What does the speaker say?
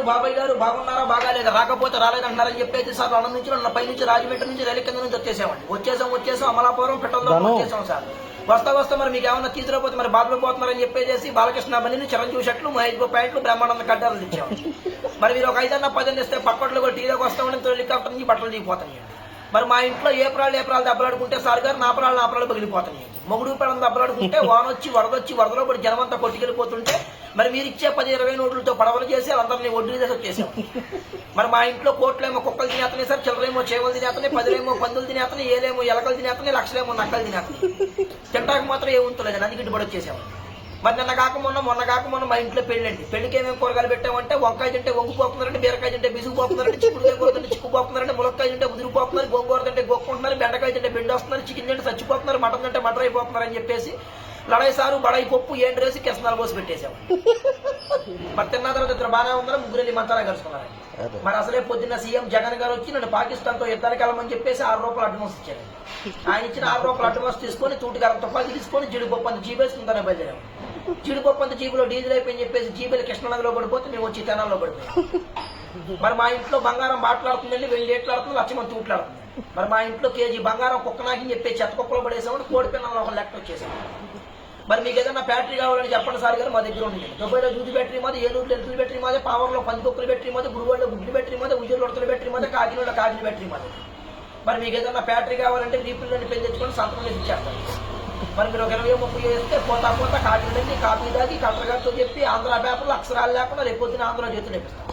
బాబాయ్ గారు బాగున్నారా బాగాలేదా రాకపోతే రాలేదంటారని చెప్పేసి సార్ అన్న నుంచి నా పై నుంచి రాజమండ్రి నుంచి రైలు కింద నుంచి వచ్చేసాం అమలాపురం పెట్రోల్ వచ్చేసాం సార్. వస్తా మరి మీకు ఏమన్నా తీసుకురాకపోతే మరి బాధలు పోతున్నారని చెప్పేసి బాలకృష్ణ బండిని చిరంజీవి షర్ట్లు మహేష్ బాబు ప్యాంట్లు బ్రహ్మానంద కడ్డాలు ఇచ్చాము. మరి మీరు ఒక 5 10 ఇస్తే పక్కట్లో కూడా టీలోకి వస్తామని హెలికాప్టర్ నుంచి బట్టలు దిగిపోతాయి. మరి మా ఇంట్లో ఏప్రాలు దెబ్బలాడుకుంటే సార్ గారు నాపరాలు పగిలిపోతాయి. మొగుడు పిల్లలు దెబ్బలాడుకుంటే వానొచ్చి వరదలో పడి జనమంతా కొట్టుకెళ్ళిపోతుంటే మరి మీరు ఇచ్చే 10-20 నోట్లతో పడవలు చేసి వాళ్ళందరినీ ఒడ్డు చేసి వచ్చేసాం. మరి మా ఇంట్లో కోట్లేమో కుక్కలు తినేస్తున్నాయి సార్, చిల్లరేమో చేవలు తినేస్తున్నాయి, 10లేమో పందులు తినేస్తున్నాయి, ఏలేమో ఎలకలు తినేస్తున్నాయి, లక్షలేమో నక్కలు తినేస్తున్నాయి. తింటాక మాత్రం ఏముంటలేదు అందుకు ఇటుబడి వచ్చేసాము. మరి మొన్న కాక మొన్న మా ఇంట్లో పెళ్ళండి. పెళ్లికి ఏమేమి కూరగాయలు పెట్టామంటే వంకాయ తింటే వంగిపోతున్నారంటే, బీరకాయ తింటే బిసుకుపోతున్నారంటే, చిక్కుడుకాయ కూర తింటే చిక్కుపోతున్నారంటే, ములక్కాయ తింటే ముదిరిపోతున్నారు, గోంగూర తింటే గోక్కుంటున్నారు, బెండకాయ తింటే బెండి వస్తున్నారు, చికెన్ తింటే చచ్చిపోతున్నారు, మటన్ తింటే మటర్ అయిపోతున్నారు అని చెప్పేసి లడాయి సారు బడాయి పప్పు ఏండ్రేసి కెసనాలు పోసి పెట్టేసాము. మరి తిన్న తర్వాత ఇద్దరు బాగానే ఉందని ముగ్గురు మంచాలా కలుసుకున్నారు. మరి అసలే పొద్దున్న సీఎం జగన్ గారు వచ్చి నన్ను పాకిస్తాన్ తో యుద్ధానికి వెళ్ళమని చెప్పేసి 6 రూపాయలు అడ్వాన్స్ ఇచ్చారు. ఆయన ఇచ్చిన 6 రూపాయలు అడ్వాన్స్ తీసుకొని తూటిగారం తుపాకి తీసుకొని జీడిపప్పు అంత జీపేసుకుంటానే బయలుదేరాము. జీడిపప్పు అంత జీబులో డీజిల్ అయిపోయింది చెప్పేసి జీబీలు కృష్ణనదిలో పడిపోతే మేము వచ్చి తెనాల్లో పడిపోయాం. మరి మా ఇంట్లో బంగారం బాట్లాడుతుందండి, వెండి ఏట్లాడుతుంది, లక్షమంది తూట్లాడుతుంది. మరి మా ఇంట్లో కేజీ బంగారం కుక్కనాకి చెప్పి చెత్త కుక్కలో పడేసామని కోడి పిల్లలు ఒక లెక్క వచ్చేసాము. మరి మీకు ఏదైనా బ్యాటరీ కావాలని చెప్పండి సార్ గారు మా దగ్గర ఉంది. దుబాయ్లో దూది బ్యాటరీ మాది, ఏలూరులో ఎలుకల బ్యాటరీ మాది, పావర్లో పందికొక్కుల బ్యాటరీ మాది, గురువాడలో గుడ్డి బ్యాటరీ మాది, ఉయ్యూరులో ఉడతల బ్యాటరీ మాది, కాకినాడలో కాకిన బ్యాటరీ మాది. మరి మీకు ఏదైనా బ్యాటరీ కావాలంటే రీపుల్ని పెళ్లి తెచ్చుకొని సంతకం చేసి ఇచ్చేస్తాను. మరి మీరు ఒక 20-30 వేస్తే పోతా కాకినాడండి కాపీ దాగి కలెక్టర్ గారితో చెప్పి ఆంధ్ర పేపర్లో అక్షరాలు లేకుండా రేపు పొద్దున ఆంధ్ర చేతులు నేర్పిస్తాను.